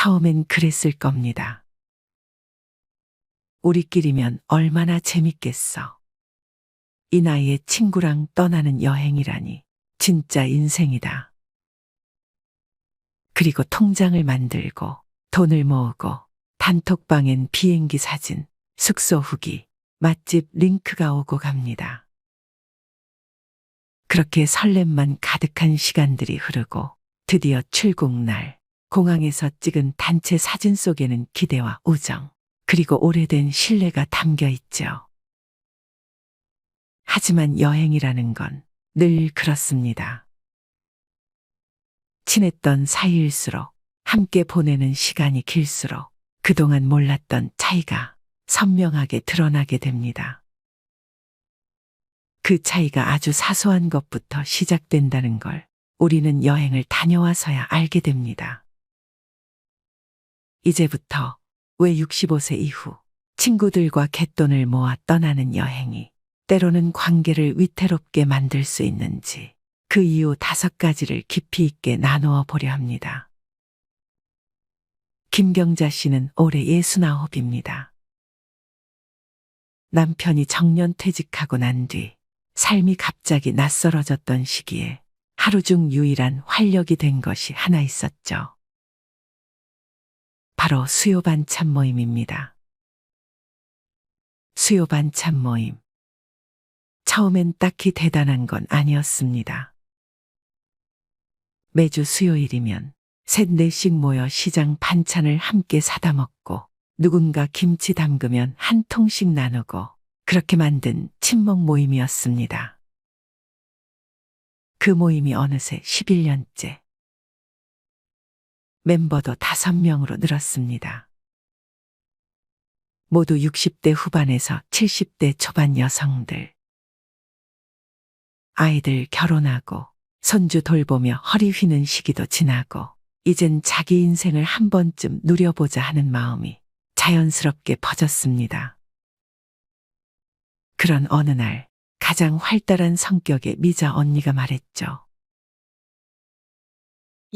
처음엔 그랬을 겁니다. 우리끼리면 얼마나 재밌겠어. 이 나이에 친구랑 떠나는 여행이라니 진짜 인생이다. 그리고 통장을 만들고 돈을 모으고 단톡방엔 비행기 사진, 숙소 후기, 맛집 링크가 오고 갑니다. 그렇게 설렘만 가득한 시간들이 흐르고 드디어 출국날 공항에서 찍은 단체 사진 속에는 기대와 우정, 그리고 오래된 신뢰가 담겨 있죠. 하지만 여행이라는 건 늘 그렇습니다. 친했던 사이일수록 함께 보내는 시간이 길수록 그동안 몰랐던 차이가 선명하게 드러나게 됩니다. 그 차이가 아주 사소한 것부터 시작된다는 걸 우리는 여행을 다녀와서야 알게 됩니다. 이제부터 왜 65세 이후 친구들과 갯돈을 모아 떠나는 여행이 때로는 관계를 위태롭게 만들 수 있는지 그 이유 5가지를 깊이 있게 나누어 보려 합니다. 김경자 씨는 올해 69입니다. 남편이 정년퇴직하고 난 뒤 삶이 갑자기 낯설어졌던 시기에 하루 중 유일한 활력이 된 것이 하나 있었죠. 바로 수요 반찬 모임입니다. 수요 반찬 모임. 처음엔 딱히 대단한 건 아니었습니다. 매주 수요일이면 셋, 넷씩 모여 시장 반찬을 함께 사다 먹고 누군가 김치 담그면 한 통씩 나누고 그렇게 만든 친목 모임이었습니다. 그 모임이 어느새 11년째. 멤버도 5명으로 늘었습니다. 모두 60대 후반에서 70대 초반 여성들. 아이들 결혼하고 손주 돌보며 허리 휘는 시기도 지나고 이젠 자기 인생을 한 번쯤 누려보자 하는 마음이 자연스럽게 퍼졌습니다. 그런 어느 날 가장 활달한 성격의 미자 언니가 말했죠.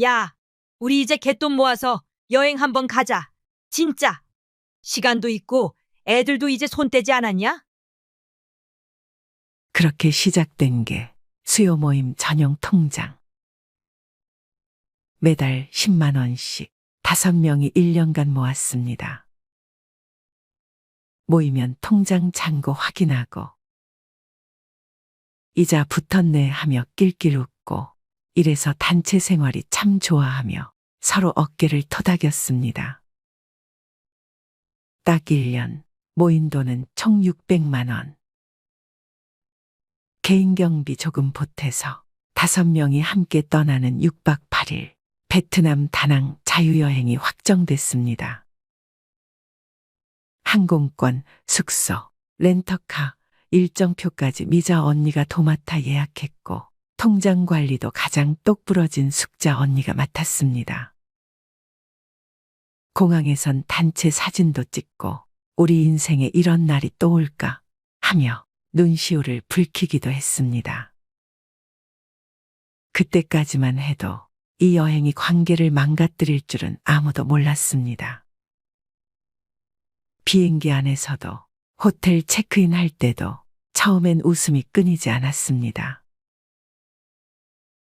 야, 우리 이제 갯돈 모아서 여행 한번 가자. 진짜. 시간도 있고 애들도 이제 손 떼지 않았냐? 그렇게 시작된 게 수요 모임 전용 통장. 매달 10만 원씩 5명이 1년간 모았습니다. 모이면 통장 잔고 확인하고 이자 붙었네 하며 낄낄 웃고 이래서 단체 생활이 참 좋아하며 서로 어깨를 토닥였습니다. 딱 1년 모인 돈은 총 600만 원. 개인 경비 조금 보태서 5명이 함께 떠나는 6박 8일 베트남 다낭 자유여행이 확정됐습니다. 항공권, 숙소, 렌터카, 일정표까지 미자 언니가 도맡아 예약했고 통장 관리도 가장 똑부러진 숙자 언니가 맡았습니다. 공항에선 단체 사진도 찍고 우리 인생에 이런 날이 또 올까 하며 눈시울을 붉히기도 했습니다. 그때까지만 해도 이 여행이 관계를 망가뜨릴 줄은 아무도 몰랐습니다. 비행기 안에서도 호텔 체크인 할 때도 처음엔 웃음이 끊이지 않았습니다.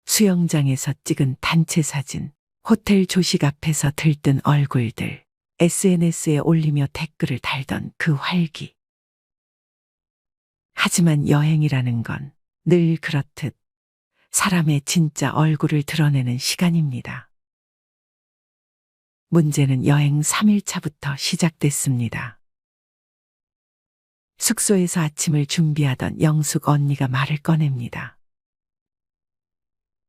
수영장에서 찍은 단체 사진, 호텔 조식 앞에서 들뜬 얼굴들, SNS에 올리며 댓글을 달던 그 활기. 하지만 여행이라는 건 늘 그렇듯 사람의 진짜 얼굴을 드러내는 시간입니다. 문제는 여행 3일차부터 시작됐습니다. 숙소에서 아침을 준비하던 영숙 언니가 말을 꺼냅니다.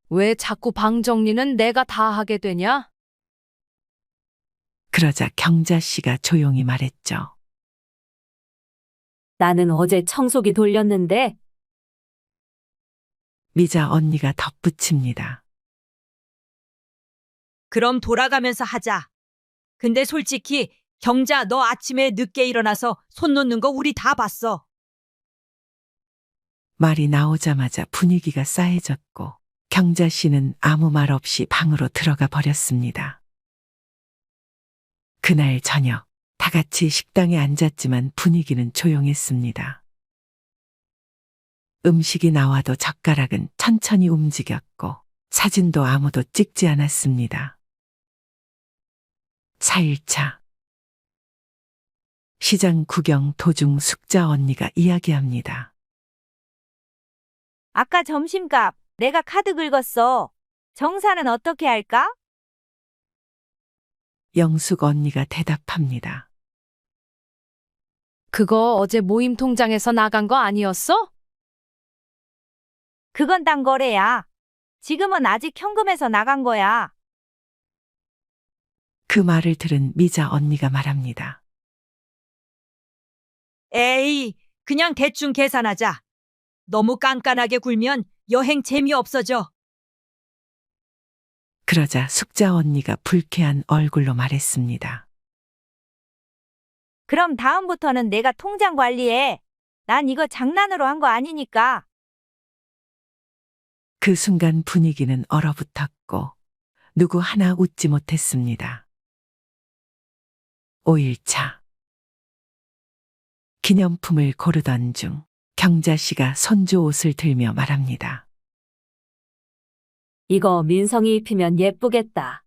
왜 자꾸 방 정리는 내가 다 하게 되냐? 그러자 경자 씨가 조용히 말했죠. 나는 어제 청소기 돌렸는데 미자 언니가 덧붙입니다. 그럼 돌아가면서 하자. 근데 솔직히 경자 너 아침에 늦게 일어나서 손 놓는 거 우리 다 봤어. 말이 나오자마자 분위기가 싸해졌고 경자 씨는 아무 말 없이 방으로 들어가 버렸습니다. 그날 저녁 다 같이 식당에 앉았지만 분위기는 조용했습니다. 음식이 나와도 젓가락은 천천히 움직였고 사진도 아무도 찍지 않았습니다. 4일차 시장 구경 도중 숙자 언니가 이야기합니다. 아까 점심값 내가 카드 긁었어. 정산은 어떻게 할까? 영숙 언니가 대답합니다. 그거 어제 모임 통장에서 나간 거 아니었어? 그건 딴 거래야. 지금은 아직 현금에서 나간 거야. 그 말을 들은 미자 언니가 말합니다. 에이, 그냥 대충 계산하자. 너무 깐깐하게 굴면 여행 재미없어져. 그러자 숙자 언니가 불쾌한 얼굴로 말했습니다. 그럼 다음부터는 내가 통장 관리해. 난 이거 장난으로 한 거 아니니까. 그 순간 분위기는 얼어붙었고 누구 하나 웃지 못했습니다. 5일차 기념품을 고르던 중 경자 씨가 손주 옷을 들며 말합니다. 이거 민성이 입히면 예쁘겠다.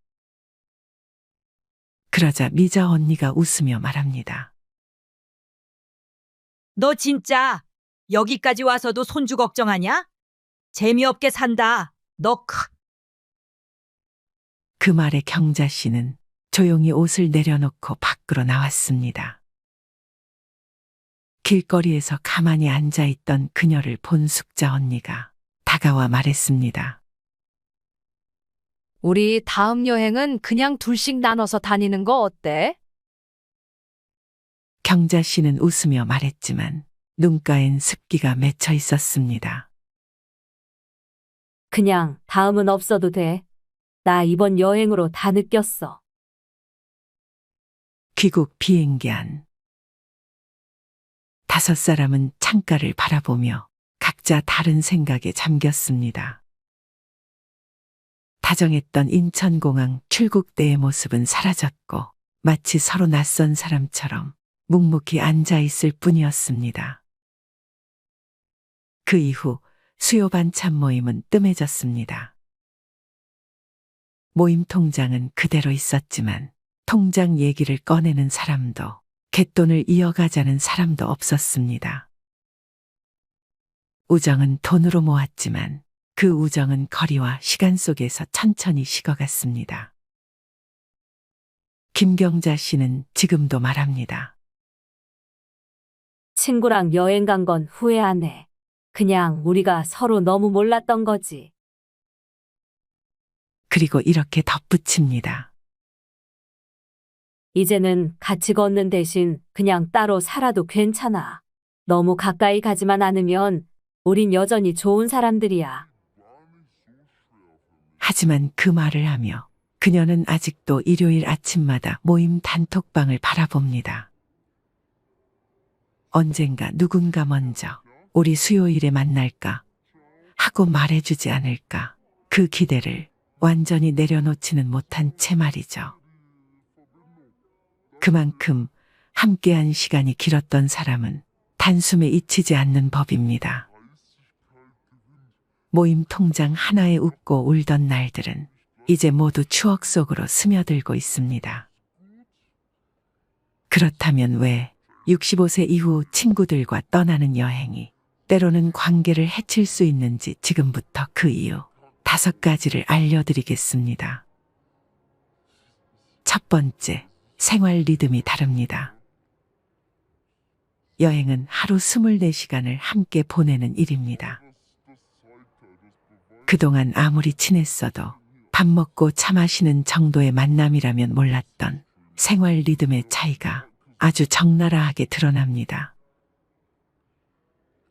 그러자 미자 언니가 웃으며 말합니다. 너 진짜 여기까지 와서도 손주 걱정하냐? 재미없게 산다. 너 그 말에 경자 씨는 조용히 옷을 내려놓고 밖으로 나왔습니다. 길거리에서 가만히 앉아있던 그녀를 본 숙자 언니가 다가와 말했습니다. 우리 다음 여행은 그냥 둘씩 나눠서 다니는 거 어때? 경자 씨는 웃으며 말했지만 눈가엔 습기가 맺혀 있었습니다. 그냥 다음은 없어도 돼. 나 이번 여행으로 다 느꼈어. 귀국 비행기 안. 5사람은 창가를 바라보며 각자 다른 생각에 잠겼습니다. 다정했던 인천공항 출국 때의 모습은 사라졌고 마치 서로 낯선 사람처럼 묵묵히 앉아 있을 뿐이었습니다. 그 이후 수요 반찬 모임은 뜸해졌습니다. 모임 통장은 그대로 있었지만 통장 얘기를 꺼내는 사람도 갯돈을 이어가자는 사람도 없었습니다. 우정은 돈으로 모았지만 그 우정은 거리와 시간 속에서 천천히 식어갔습니다. 김경자 씨는 지금도 말합니다. 친구랑 여행 간 건 후회 안 해. 그냥 우리가 서로 너무 몰랐던 거지. 그리고 이렇게 덧붙입니다. 이제는 같이 걷는 대신 그냥 따로 살아도 괜찮아. 너무 가까이 가지만 않으면 우린 여전히 좋은 사람들이야. 하지만 그 말을 하며 그녀는 아직도 일요일 아침마다 모임 단톡방을 바라봅니다. 언젠가 누군가 먼저 우리 수요일에 만날까 하고 말해주지 않을까 그 기대를 완전히 내려놓지는 못한 채 말이죠. 그만큼 함께한 시간이 길었던 사람은 단숨에 잊히지 않는 법입니다. 모임 통장 하나에 웃고 울던 날들은 이제 모두 추억 속으로 스며들고 있습니다. 그렇다면 왜 65세 이후 친구들과 떠나는 여행이 때로는 관계를 해칠 수 있는지 지금부터 그 이유 5가지를 알려드리겠습니다. 첫 번째, 생활 리듬이 다릅니다. 여행은 하루 24시간을 함께 보내는 일입니다. 그동안 아무리 친했어도 밥 먹고 차 마시는 정도의 만남이라면 몰랐던 생활 리듬의 차이가 아주 적나라하게 드러납니다.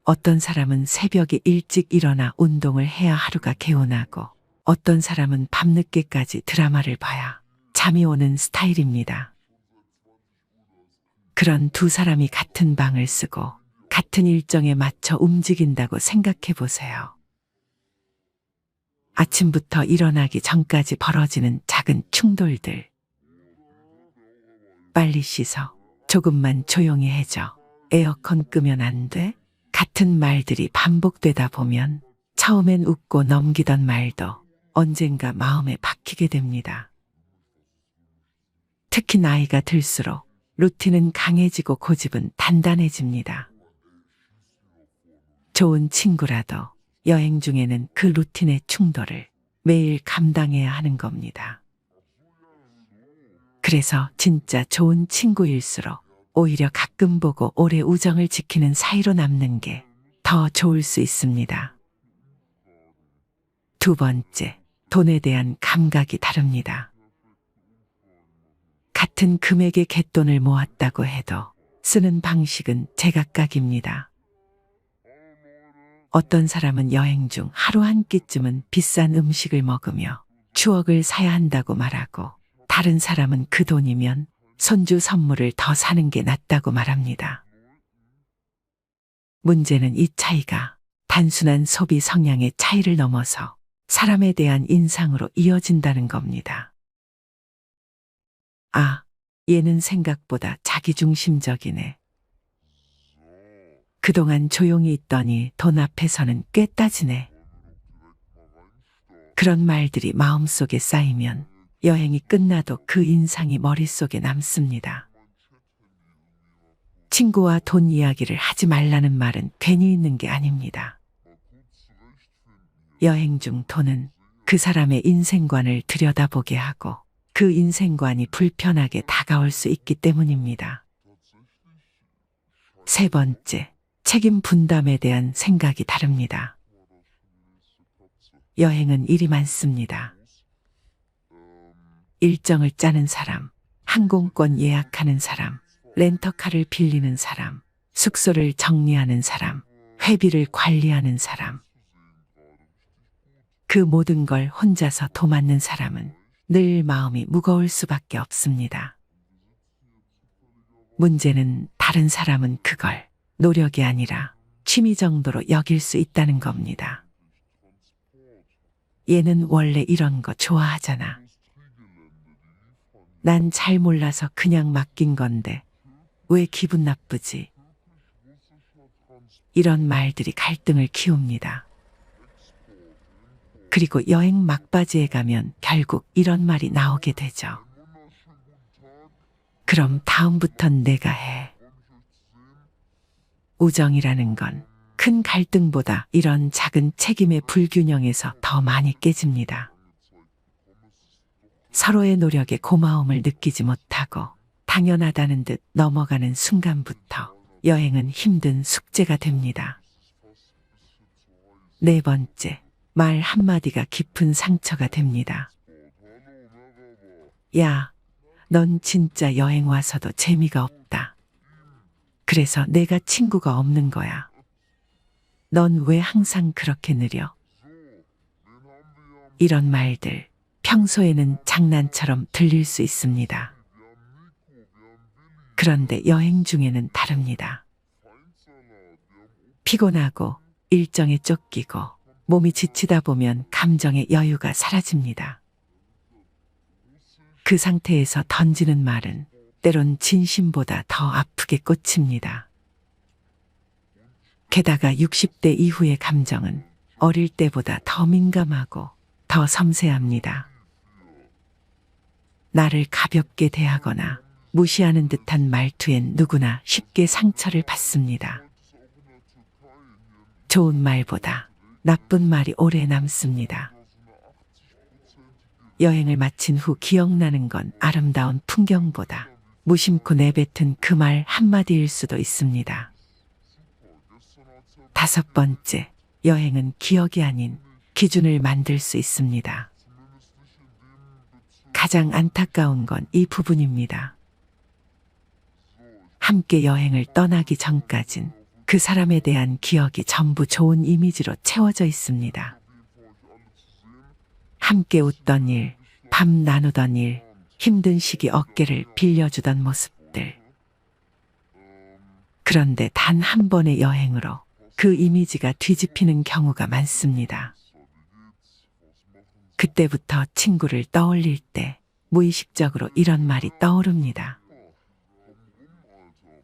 어떤 사람은 새벽에 일찍 일어나 운동을 해야 하루가 개운하고 어떤 사람은 밤늦게까지 드라마를 봐야 잠이 오는 스타일입니다. 그런 두 사람이 같은 방을 쓰고 같은 일정에 맞춰 움직인다고 생각해 보세요. 아침부터 일어나기 전까지 벌어지는 작은 충돌들. 빨리 씻어. 조금만 조용히 해줘. 에어컨 끄면 안 돼? 같은 말들이 반복되다 보면 처음엔 웃고 넘기던 말도 언젠가 마음에 박히게 됩니다. 특히 나이가 들수록 루틴은 강해지고 고집은 단단해집니다. 좋은 친구라도 여행 중에는 그 루틴의 충돌을 매일 감당해야 하는 겁니다. 그래서 진짜 좋은 친구일수록 오히려 가끔 보고 오래 우정을 지키는 사이로 남는 게 더 좋을 수 있습니다. 두 번째, 돈에 대한 감각이 다릅니다. 같은 금액의 갯돈을 모았다고 해도 쓰는 방식은 제각각입니다. 어떤 사람은 여행 중 하루 한 끼쯤은 비싼 음식을 먹으며 추억을 사야 한다고 말하고, 다른 사람은 그 돈이면 손주 선물을 더 사는 게 낫다고 말합니다. 문제는 이 차이가 단순한 소비 성향의 차이를 넘어서 사람에 대한 인상으로 이어진다는 겁니다. 아, 얘는 생각보다 자기중심적이네. 그동안 조용히 있더니 돈 앞에서는 꽤 따지네. 그런 말들이 마음속에 쌓이면 여행이 끝나도 그 인상이 머릿속에 남습니다. 친구와 돈 이야기를 하지 말라는 말은 괜히 있는 게 아닙니다. 여행 중 돈은 그 사람의 인생관을 들여다보게 하고 그 인생관이 불편하게 다가올 수 있기 때문입니다. 세 번째, 책임 분담에 대한 생각이 다릅니다. 여행은 일이 많습니다. 일정을 짜는 사람, 항공권 예약하는 사람, 렌터카를 빌리는 사람, 숙소를 정리하는 사람, 회비를 관리하는 사람. 그 모든 걸 혼자서 도맡는 사람은 늘 마음이 무거울 수밖에 없습니다. 문제는 다른 사람은 그걸 노력이 아니라 취미 정도로 여길 수 있다는 겁니다. 얘는 원래 이런 거 좋아하잖아. 난 잘 몰라서 그냥 맡긴 건데 왜 기분 나쁘지? 이런 말들이 갈등을 키웁니다. 그리고 여행 막바지에 가면 결국 이런 말이 나오게 되죠. 그럼 다음부턴 내가 해. 우정이라는 건 큰 갈등보다 이런 작은 책임의 불균형에서 더 많이 깨집니다. 서로의 노력에 고마움을 느끼지 못하고 당연하다는 듯 넘어가는 순간부터 여행은 힘든 숙제가 됩니다. 네 번째, 말 한마디가 깊은 상처가 됩니다. 야, 넌 진짜 여행 와서도 재미가 없다. 그래서 내가 친구가 없는 거야. 넌 왜 항상 그렇게 느려? 이런 말들, 평소에는 장난처럼 들릴 수 있습니다. 그런데 여행 중에는 다릅니다. 피곤하고 일정에 쫓기고 몸이 지치다 보면 감정의 여유가 사라집니다. 그 상태에서 던지는 말은 때론 진심보다 더 아프게 꽂힙니다. 게다가 60대 이후의 감정은 어릴 때보다 더 민감하고 더 섬세합니다. 나를 가볍게 대하거나 무시하는 듯한 말투엔 누구나 쉽게 상처를 받습니다. 좋은 말보다 나쁜 말이 오래 남습니다. 여행을 마친 후 기억나는 건 아름다운 풍경보다 무심코 내뱉은 그 말 한마디일 수도 있습니다. 다섯 번째, 여행은 기억이 아닌 기준을 만들 수 있습니다. 가장 안타까운 건 이 부분입니다. 함께 여행을 떠나기 전까진 그 사람에 대한 기억이 전부 좋은 이미지로 채워져 있습니다. 함께 웃던 일, 밤 나누던 일, 힘든 시기 어깨를 빌려주던 모습들. 그런데 단 한 번의 여행으로 그 이미지가 뒤집히는 경우가 많습니다. 그때부터 친구를 떠올릴 때 무의식적으로 이런 말이 떠오릅니다.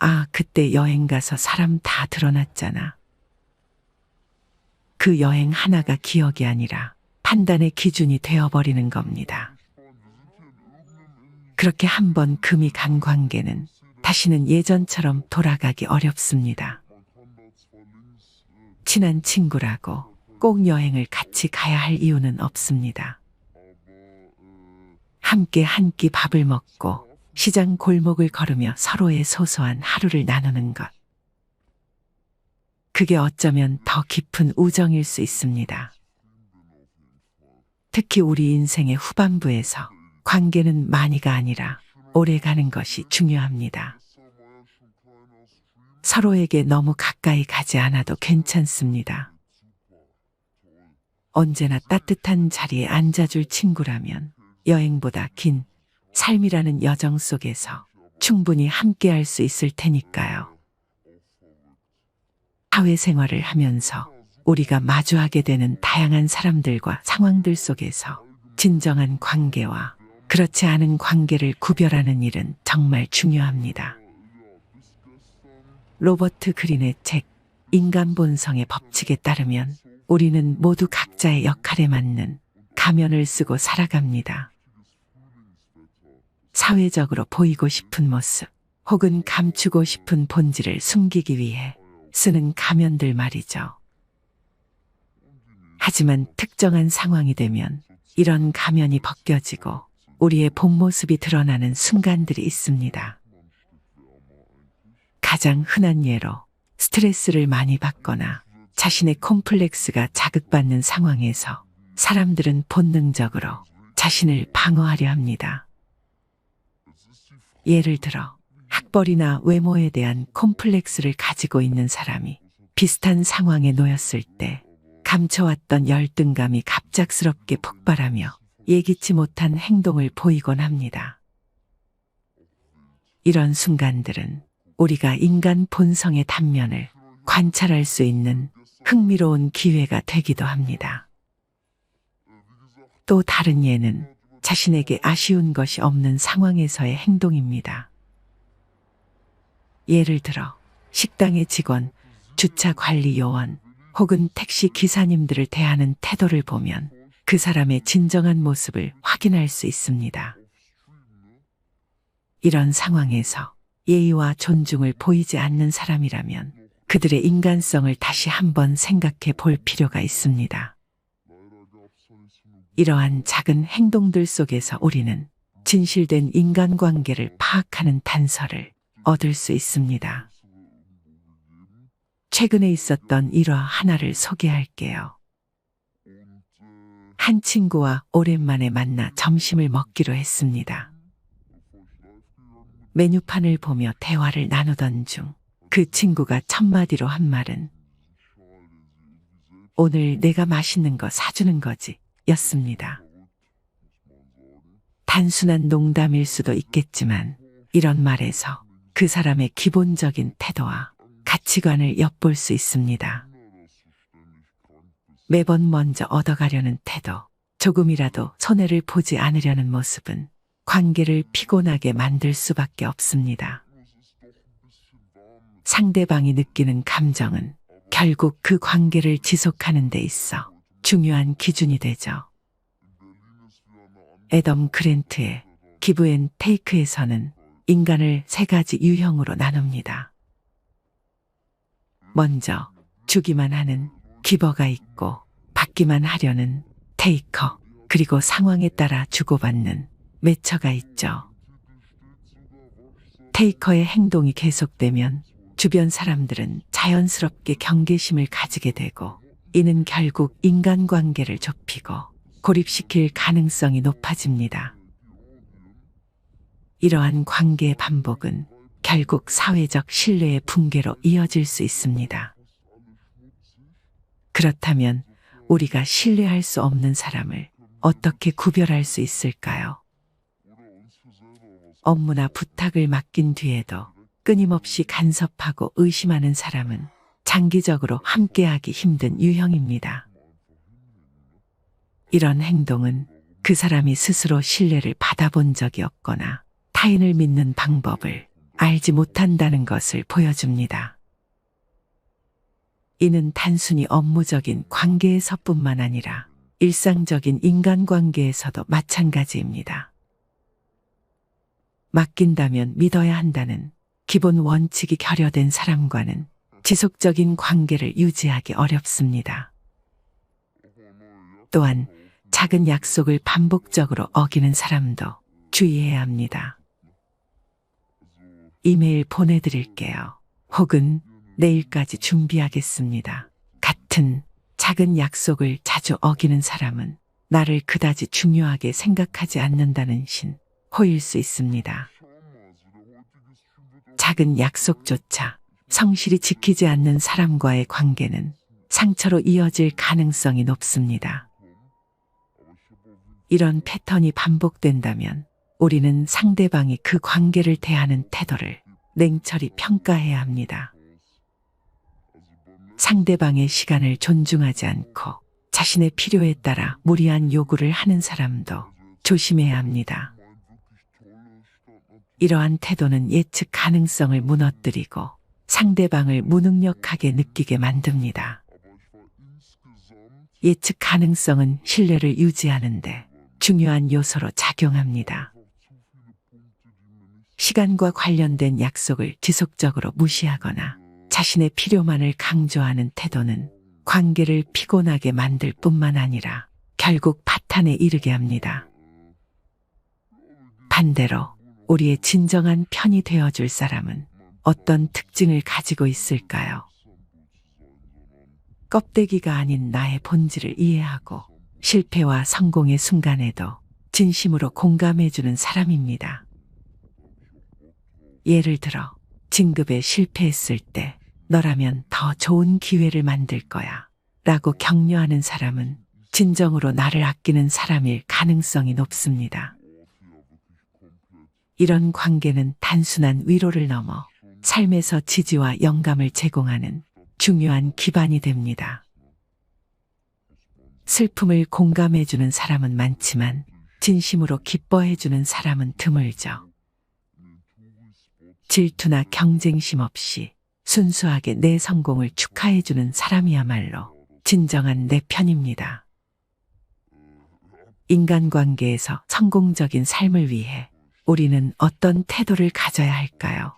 아, 그때 여행 가서 사람 다 드러났잖아. 그 여행 하나가 기억이 아니라 판단의 기준이 되어버리는 겁니다. 그렇게 한번 금이 간 관계는 다시는 예전처럼 돌아가기 어렵습니다. 친한 친구라고 꼭 여행을 같이 가야 할 이유는 없습니다. 함께 한 끼 밥을 먹고 시장 골목을 걸으며 서로의 소소한 하루를 나누는 것. 그게 어쩌면 더 깊은 우정일 수 있습니다. 특히 우리 인생의 후반부에서 관계는 많이가 아니라 오래 가는 것이 중요합니다. 서로에게 너무 가까이 가지 않아도 괜찮습니다. 언제나 따뜻한 자리에 앉아줄 친구라면 여행보다 긴 삶이라는 여정 속에서 충분히 함께할 수 있을 테니까요. 사회생활을 하면서 우리가 마주하게 되는 다양한 사람들과 상황들 속에서 진정한 관계와 그렇지 않은 관계를 구별하는 일은 정말 중요합니다. 로버트 그린의 책 인간 본성의 법칙에 따르면 우리는 모두 각자의 역할에 맞는 가면을 쓰고 살아갑니다. 사회적으로 보이고 싶은 모습 혹은 감추고 싶은 본질을 숨기기 위해 쓰는 가면들 말이죠. 하지만 특정한 상황이 되면 이런 가면이 벗겨지고 우리의 본 모습이 드러나는 순간들이 있습니다. 가장 흔한 예로 스트레스를 많이 받거나 자신의 콤플렉스가 자극받는 상황에서 사람들은 본능적으로 자신을 방어하려 합니다. 예를 들어 학벌이나 외모에 대한 콤플렉스를 가지고 있는 사람이 비슷한 상황에 놓였을 때 감춰왔던 열등감이 갑작스럽게 폭발하며 예기치 못한 행동을 보이곤 합니다. 이런 순간들은 우리가 인간 본성의 단면을 관찰할 수 있는 흥미로운 기회가 되기도 합니다. 또 다른 예는 자신에게 아쉬운 것이 없는 상황에서의 행동입니다. 예를 들어 식당의 직원, 주차 관리 요원 혹은 택시 기사님들을 대하는 태도를 보면 그 사람의 진정한 모습을 확인할 수 있습니다. 이런 상황에서 예의와 존중을 보이지 않는 사람이라면 그들의 인간성을 다시 한번 생각해 볼 필요가 있습니다. 이러한 작은 행동들 속에서 우리는 진실된 인간관계를 파악하는 단서를 얻을 수 있습니다. 최근에 있었던 일화 하나를 소개할게요. 한 친구와 오랜만에 만나 점심을 먹기로 했습니다. 메뉴판을 보며 대화를 나누던 중 그 친구가 첫마디로 한 말은 오늘 내가 맛있는 거 사주는 거지 였습니다. 단순한 농담일 수도 있겠지만 이런 말에서 그 사람의 기본적인 태도와 가치관을 엿볼 수 있습니다. 매번 먼저 얻어가려는 태도, 조금이라도 손해를 보지 않으려는 모습은 관계를 피곤하게 만들 수밖에 없습니다. 상대방이 느끼는 감정은 결국 그 관계를 지속하는 데 있어 중요한 기준이 되죠. 애덤 그랜트의 기브 앤 테이크에서는 인간을 3가지 유형으로 나눕니다. 먼저 주기만 하는 기버가 있고 받기만 하려는 테이커, 그리고 상황에 따라 주고받는 매처가 있죠. 테이커의 행동이 계속되면 주변 사람들은 자연스럽게 경계심을 가지게 되고 이는 결국 인간관계를 좁히고 고립시킬 가능성이 높아집니다. 이러한 관계의 반복은 결국 사회적 신뢰의 붕괴로 이어질 수 있습니다. 그렇다면 우리가 신뢰할 수 없는 사람을 어떻게 구별할 수 있을까요? 업무나 부탁을 맡긴 뒤에도 끊임없이 간섭하고 의심하는 사람은 장기적으로 함께하기 힘든 유형입니다. 이런 행동은 그 사람이 스스로 신뢰를 받아본 적이 없거나 타인을 믿는 방법을 알지 못한다는 것을 보여줍니다. 이는 단순히 업무적인 관계에서뿐만 아니라 일상적인 인간관계에서도 마찬가지입니다. 맡긴다면 믿어야 한다는 기본 원칙이 결여된 사람과는 지속적인 관계를 유지하기 어렵습니다. 또한 작은 약속을 반복적으로 어기는 사람도 주의해야 합니다. 이메일 보내드릴게요. 혹은 내일까지 준비하겠습니다. 같은 작은 약속을 자주 어기는 사람은 나를 그다지 중요하게 생각하지 않는다는 신호일 수 있습니다. 작은 약속조차 성실히 지키지 않는 사람과의 관계는 상처로 이어질 가능성이 높습니다. 이런 패턴이 반복된다면 우리는 상대방이 그 관계를 대하는 태도를 냉철히 평가해야 합니다. 상대방의 시간을 존중하지 않고 자신의 필요에 따라 무리한 요구를 하는 사람도 조심해야 합니다. 이러한 태도는 예측 가능성을 무너뜨리고 상대방을 무능력하게 느끼게 만듭니다. 예측 가능성은 신뢰를 유지하는데 중요한 요소로 작용합니다. 시간과 관련된 약속을 지속적으로 무시하거나 자신의 필요만을 강조하는 태도는 관계를 피곤하게 만들 뿐만 아니라 결국 파탄에 이르게 합니다. 반대로 우리의 진정한 편이 되어줄 사람은 어떤 특징을 가지고 있을까요? 껍데기가 아닌 나의 본질을 이해하고 실패와 성공의 순간에도 진심으로 공감해주는 사람입니다. 예를 들어 진급에 실패했을 때 너라면 더 좋은 기회를 만들 거야 라고 격려하는 사람은 진정으로 나를 아끼는 사람일 가능성이 높습니다. 이런 관계는 단순한 위로를 넘어 삶에서 지지와 영감을 제공하는 중요한 기반이 됩니다. 슬픔을 공감해주는 사람은 많지만 진심으로 기뻐해주는 사람은 드물죠. 질투나 경쟁심 없이 순수하게 내 성공을 축하해주는 사람이야말로 진정한 내 편입니다. 인간관계에서 성공적인 삶을 위해 우리는 어떤 태도를 가져야 할까요?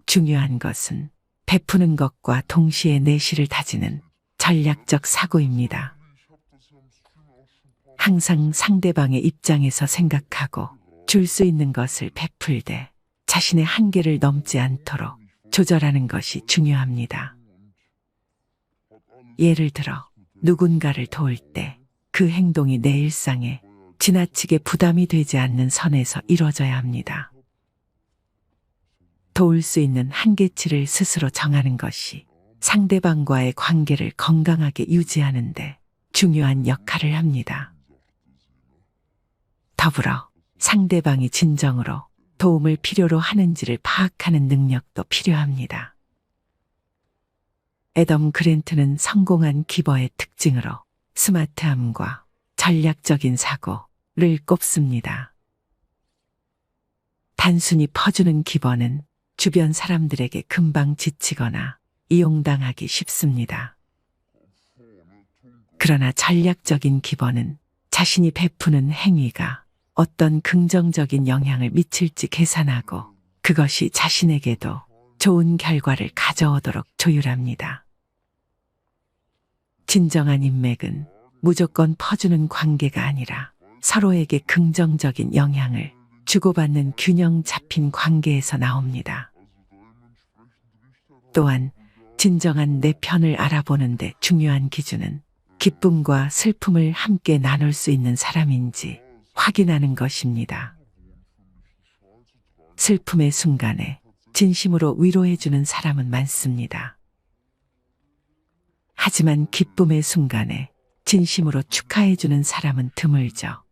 중요한 것은 베푸는 것과 동시에 내실을 다지는 전략적 사고입니다. 항상 상대방의 입장에서 생각하고 줄 수 있는 것을 베풀되 자신의 한계를 넘지 않도록 조절하는 것이 중요합니다. 예를 들어 누군가를 도울 때 그 행동이 내 일상에 지나치게 부담이 되지 않는 선에서 이루어져야 합니다. 도울 수 있는 한계치를 스스로 정하는 것이 상대방과의 관계를 건강하게 유지하는 데 중요한 역할을 합니다. 더불어 상대방이 진정으로 도움을 필요로 하는지를 파악하는 능력도 필요합니다. 애덤 그랜트는 성공한 기버의 특징으로 스마트함과 전략적인 사고를 꼽습니다. 단순히 퍼주는 기버는 주변 사람들에게 금방 지치거나 이용당하기 쉽습니다. 그러나 전략적인 기버는 자신이 베푸는 행위가 어떤 긍정적인 영향을 미칠지 계산하고 그것이 자신에게도 좋은 결과를 가져오도록 조율합니다. 진정한 인맥은 무조건 퍼주는 관계가 아니라 서로에게 긍정적인 영향을 주고받는 균형 잡힌 관계에서 나옵니다. 또한 진정한 내 편을 알아보는 데 중요한 기준은 기쁨과 슬픔을 함께 나눌 수 있는 사람인지 확인하는 것입니다. 슬픔의 순간에 진심으로 위로해주는 사람은 많습니다. 하지만 기쁨의 순간에 진심으로 축하해주는 사람은 드물죠.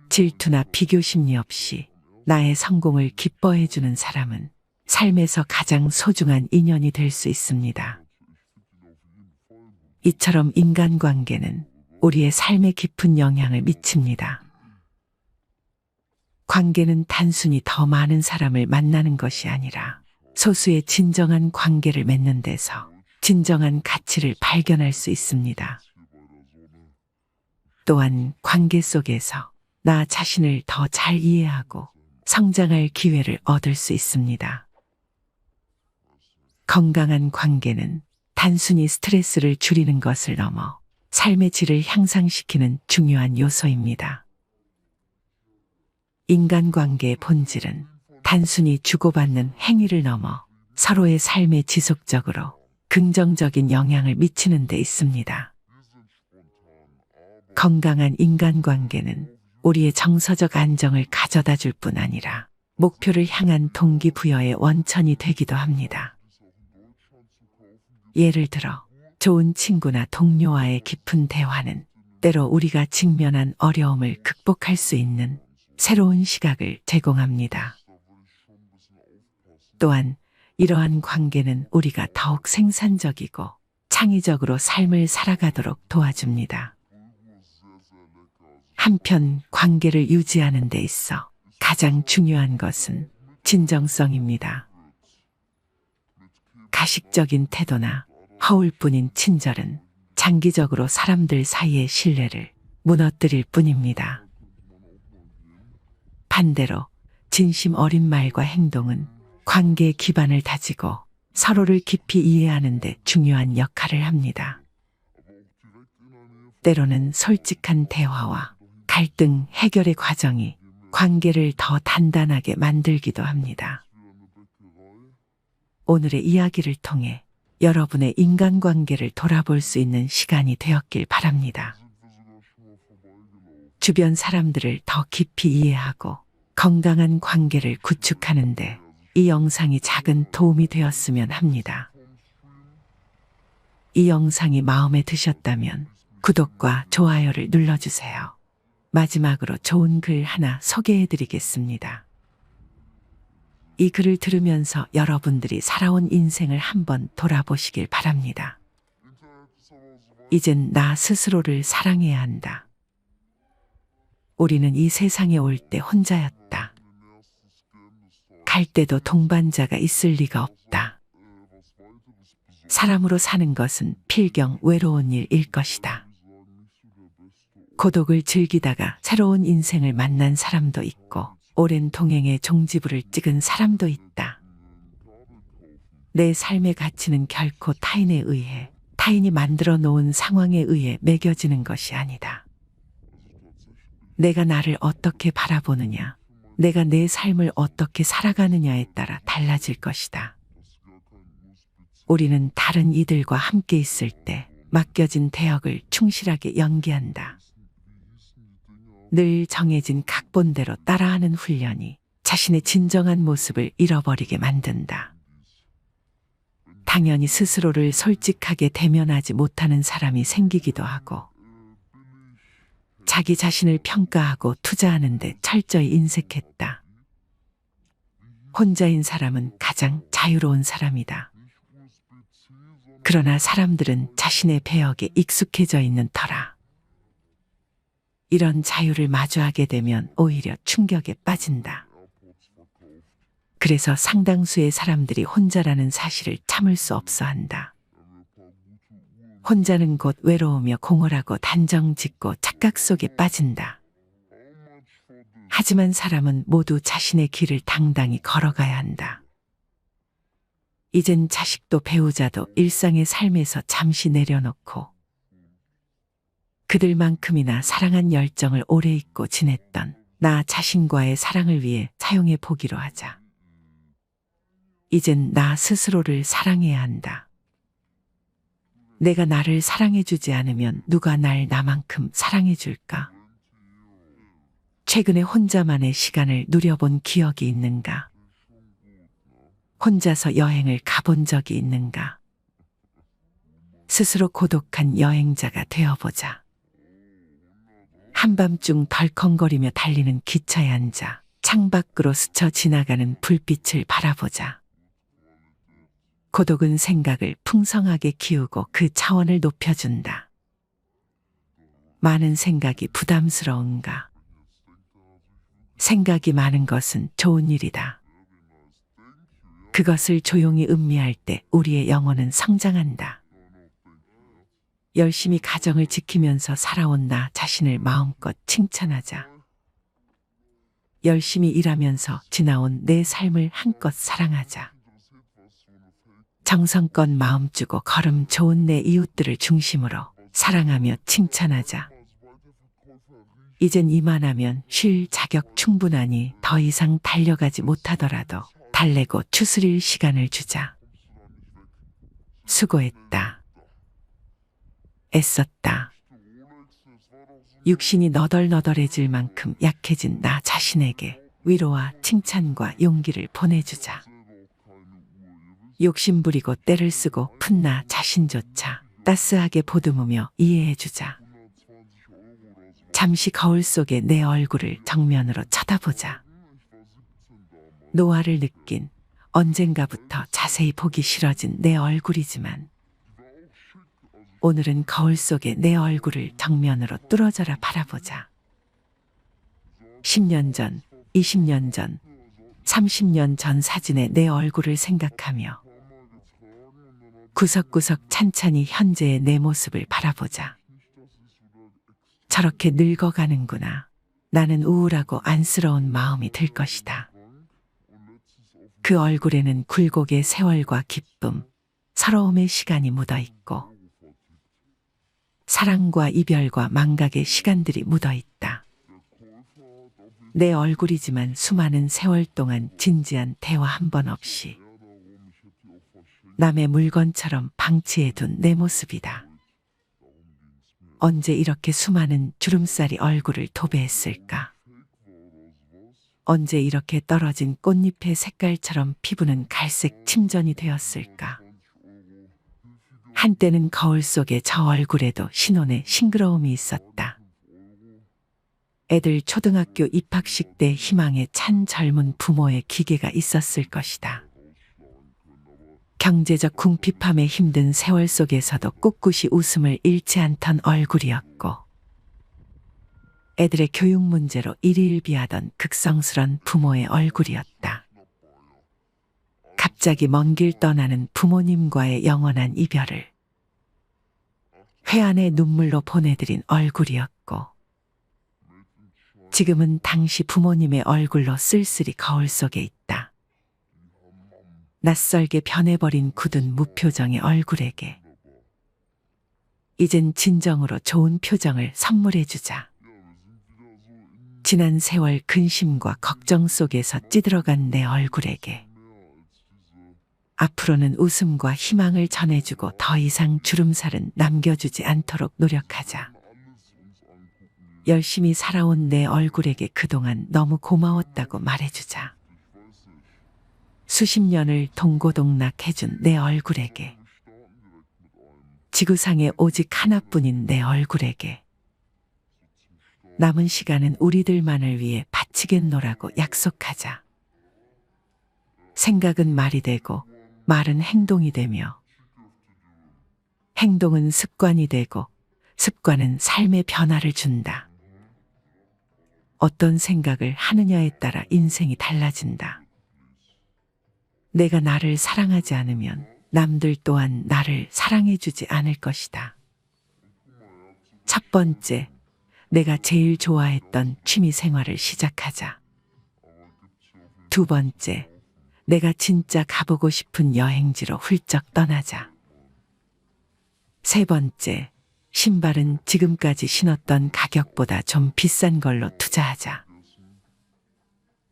질투나 비교 심리 없이 나의 성공을 기뻐해주는 사람은 삶에서 가장 소중한 인연이 될 수 있습니다. 이처럼 인간관계는 우리의 삶에 깊은 영향을 미칩니다. 관계는 단순히 더 많은 사람을 만나는 것이 아니라 소수의 진정한 관계를 맺는 데서 진정한 가치를 발견할 수 있습니다. 또한 관계 속에서 나 자신을 더 잘 이해하고 성장할 기회를 얻을 수 있습니다. 건강한 관계는 단순히 스트레스를 줄이는 것을 넘어 삶의 질을 향상시키는 중요한 요소입니다. 인간관계의 본질은 단순히 주고받는 행위를 넘어 서로의 삶에 지속적으로 긍정적인 영향을 미치는 데 있습니다. 건강한 인간관계는 우리의 정서적 안정을 가져다 줄 뿐 아니라 목표를 향한 동기부여의 원천이 되기도 합니다. 예를 들어 좋은 친구나 동료와의 깊은 대화는 때로 우리가 직면한 어려움을 극복할 수 있는 새로운 시각을 제공합니다. 또한 이러한 관계는 우리가 더욱 생산적이고 창의적으로 삶을 살아가도록 도와줍니다. 한편 관계를 유지하는 데 있어 가장 중요한 것은 진정성입니다. 가식적인 태도나 허울뿐인 친절은 장기적으로 사람들 사이의 신뢰를 무너뜨릴 뿐입니다. 반대로 진심 어린 말과 행동은 관계의 기반을 다지고 서로를 깊이 이해하는 데 중요한 역할을 합니다. 때로는 솔직한 대화와 갈등 해결의 과정이 관계를 더 단단하게 만들기도 합니다. 오늘의 이야기를 통해 여러분의 인간관계를 돌아볼 수 있는 시간이 되었길 바랍니다. 주변 사람들을 더 깊이 이해하고 건강한 관계를 구축하는데 이 영상이 작은 도움이 되었으면 합니다. 이 영상이 마음에 드셨다면 구독과 좋아요를 눌러주세요. 마지막으로 좋은 글 하나 소개해드리겠습니다. 이 글을 들으면서 여러분들이 살아온 인생을 한번 돌아보시길 바랍니다. 이젠 나 스스로를 사랑해야 한다. 우리는 이 세상에 올 때 혼자였다. 갈 때도 동반자가 있을 리가 없다. 사람으로 사는 것은 필경 외로운 일일 것이다. 고독을 즐기다가 새로운 인생을 만난 사람도 있고 오랜 동행의 종지부를 찍은 사람도 있다. 내 삶의 가치는 결코 타인에 의해, 타인이 만들어 놓은 상황에 의해 매겨지는 것이 아니다. 내가 나를 어떻게 바라보느냐, 내가 내 삶을 어떻게 살아가느냐에 따라 달라질 것이다. 우리는 다른 이들과 함께 있을 때 맡겨진 대역을 충실하게 연기한다. 늘 정해진 각본대로 따라하는 훈련이 자신의 진정한 모습을 잃어버리게 만든다. 당연히 스스로를 솔직하게 대면하지 못하는 사람이 생기기도 하고 자기 자신을 평가하고 투자하는 데 철저히 인색했다. 혼자인 사람은 가장 자유로운 사람이다. 그러나 사람들은 자신의 배역에 익숙해져 있는 터라 이런 자유를 마주하게 되면 오히려 충격에 빠진다. 그래서 상당수의 사람들이 혼자라는 사실을 참을 수 없어 한다. 혼자는 곧 외로우며 공허하고 단정짓고 착각 속에 빠진다. 하지만 사람은 모두 자신의 길을 당당히 걸어가야 한다. 이젠 자식도 배우자도 일상의 삶에서 잠시 내려놓고 그들만큼이나 사랑한 열정을 오래 잊고 지냈던 나 자신과의 사랑을 위해 사용해 보기로 하자. 이젠 나 스스로를 사랑해야 한다. 내가 나를 사랑해주지 않으면 누가 날 나만큼 사랑해줄까? 최근에 혼자만의 시간을 누려본 기억이 있는가? 혼자서 여행을 가본 적이 있는가? 스스로 고독한 여행자가 되어보자. 한밤중 덜컹거리며 달리는 기차에 앉아 창밖으로 스쳐 지나가는 불빛을 바라보자. 고독은 생각을 풍성하게 키우고 그 차원을 높여준다. 많은 생각이 부담스러운가? 생각이 많은 것은 좋은 일이다. 그것을 조용히 음미할 때 우리의 영혼은 성장한다. 열심히 가정을 지키면서 살아온 나 자신을 마음껏 칭찬하자. 열심히 일하면서 지나온 내 삶을 한껏 사랑하자. 정성껏 마음 주고 걸음 좋은 내 이웃들을 중심으로 사랑하며 칭찬하자. 이젠 이만하면 쉴 자격 충분하니 더 이상 달려가지 못하더라도 달래고 추스릴 시간을 주자. 수고했다. 애썼다. 육신이 너덜너덜해질 만큼 약해진 나 자신에게 위로와 칭찬과 용기를 보내주자. 욕심부리고 때를 쓰고 푼 나 자신조차 따스하게 보듬으며 이해해주자. 잠시 거울 속에 내 얼굴을 정면으로 쳐다보자. 노화를 느낀 언젠가부터 자세히 보기 싫어진 내 얼굴이지만 오늘은 거울 속에 내 얼굴을 정면으로 뚫어져라 바라보자. 10년 전, 20년 전, 30년 전 사진의 내 얼굴을 생각하며 구석구석 찬찬히 현재의 내 모습을 바라보자. 저렇게 늙어가는구나. 나는 우울하고 안쓰러운 마음이 들 것이다. 그 얼굴에는 굴곡의 세월과 기쁨, 서러움의 시간이 묻어 있고 사랑과 이별과 망각의 시간들이 묻어 있다. 내 얼굴이지만 수많은 세월 동안 진지한 대화 한 번 없이 남의 물건처럼 방치해둔 내 모습이다. 언제 이렇게 수많은 주름살이 얼굴을 도배했을까? 언제 이렇게 떨어진 꽃잎의 색깔처럼 피부는 갈색 침전이 되었을까? 한때는 거울 속에 저 얼굴에도 신혼의 싱그러움이 있었다. 애들 초등학교 입학식 때 희망에 찬 젊은 부모의 기계가 있었을 것이다. 경제적 궁핍함에 힘든 세월 속에서도 꿋꿋이 웃음을 잃지 않던 얼굴이었고 애들의 교육 문제로 일희일비하던 극성스런 부모의 얼굴이었다. 갑자기 먼 길 떠나는 부모님과의 영원한 이별을 회한의 눈물로 보내드린 얼굴이었고 지금은 당시 부모님의 얼굴로 쓸쓸히 거울 속에 있다. 낯설게 변해버린 굳은 무표정의 얼굴에게 이젠 진정으로 좋은 표정을 선물해주자. 지난 세월 근심과 걱정 속에서 찌들어간 내 얼굴에게 앞으로는 웃음과 희망을 전해주고 더 이상 주름살은 남겨주지 않도록 노력하자. 열심히 살아온 내 얼굴에게 그동안 너무 고마웠다고 말해주자. 수십 년을 동고동락해준 내 얼굴에게 지구상에 오직 하나뿐인 내 얼굴에게 남은 시간은 우리들만을 위해 바치겠노라고 약속하자. 생각은 말이 되고 말은 행동이 되며 행동은 습관이 되고 습관은 삶의 변화를 준다. 어떤 생각을 하느냐에 따라 인생이 달라진다. 내가 나를 사랑하지 않으면 남들 또한 나를 사랑해주지 않을 것이다. 첫 번째, 내가 제일 좋아했던 취미 생활을 시작하자. 두 번째, 내가 진짜 가보고 싶은 여행지로 훌쩍 떠나자. 세 번째, 신발은 지금까지 신었던 가격보다 좀 비싼 걸로 투자하자.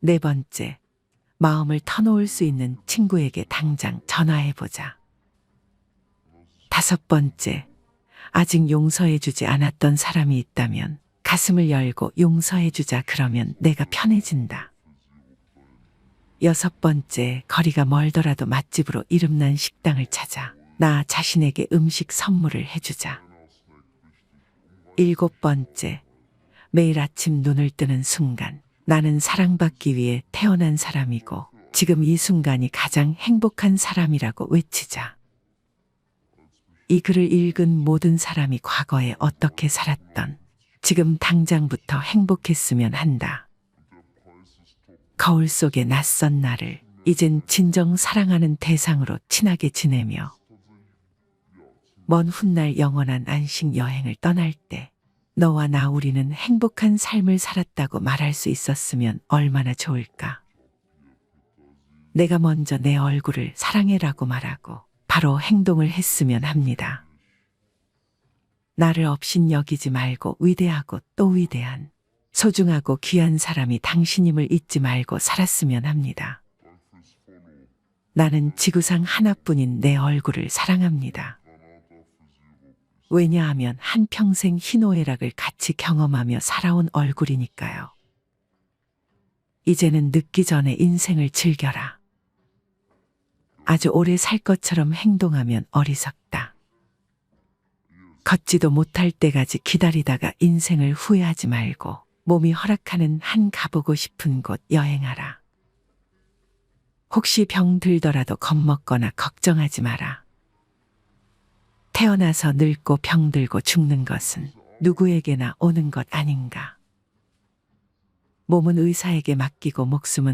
네 번째, 마음을 터놓을 수 있는 친구에게 당장 전화해보자. 다섯 번째, 아직 용서해주지 않았던 사람이 있다면 가슴을 열고 용서해주자. 그러면 내가 편해진다. 여섯 번째, 거리가 멀더라도 맛집으로 이름난 식당을 찾아 나 자신에게 음식 선물을 해주자. 일곱 번째, 매일 아침 눈을 뜨는 순간 나는 사랑받기 위해 태어난 사람이고 지금 이 순간이 가장 행복한 사람이라고 외치자. 이 글을 읽은 모든 사람이 과거에 어떻게 살았던 지금 당장부터 행복했으면 한다. 거울 속의 낯선 나를 이젠 진정 사랑하는 대상으로 친하게 지내며 먼 훗날 영원한 안식 여행을 떠날 때 너와 나 우리는 행복한 삶을 살았다고 말할 수 있었으면 얼마나 좋을까. 내가 먼저 내 얼굴을 사랑해라고 말하고 바로 행동을 했으면 합니다. 나를 없인 여기지 말고 위대하고 또 위대한 소중하고 귀한 사람이 당신임을 잊지 말고 살았으면 합니다. 나는 지구상 하나뿐인 내 얼굴을 사랑합니다. 왜냐하면 한평생 희노애락을 같이 경험하며 살아온 얼굴이니까요. 이제는 늦기 전에 인생을 즐겨라. 아주 오래 살 것처럼 행동하면 어리석다. 걷지도 못할 때까지 기다리다가 인생을 후회하지 말고 몸이 허락하는 한 가보고 싶은 곳 여행하라. 혹시 병 들더라도 겁먹거나 걱정하지 마라. 태어나서 늙고 병들고 죽는 것은 누구에게나 오는 것 아닌가. 몸은 의사에게 맡기고 목숨은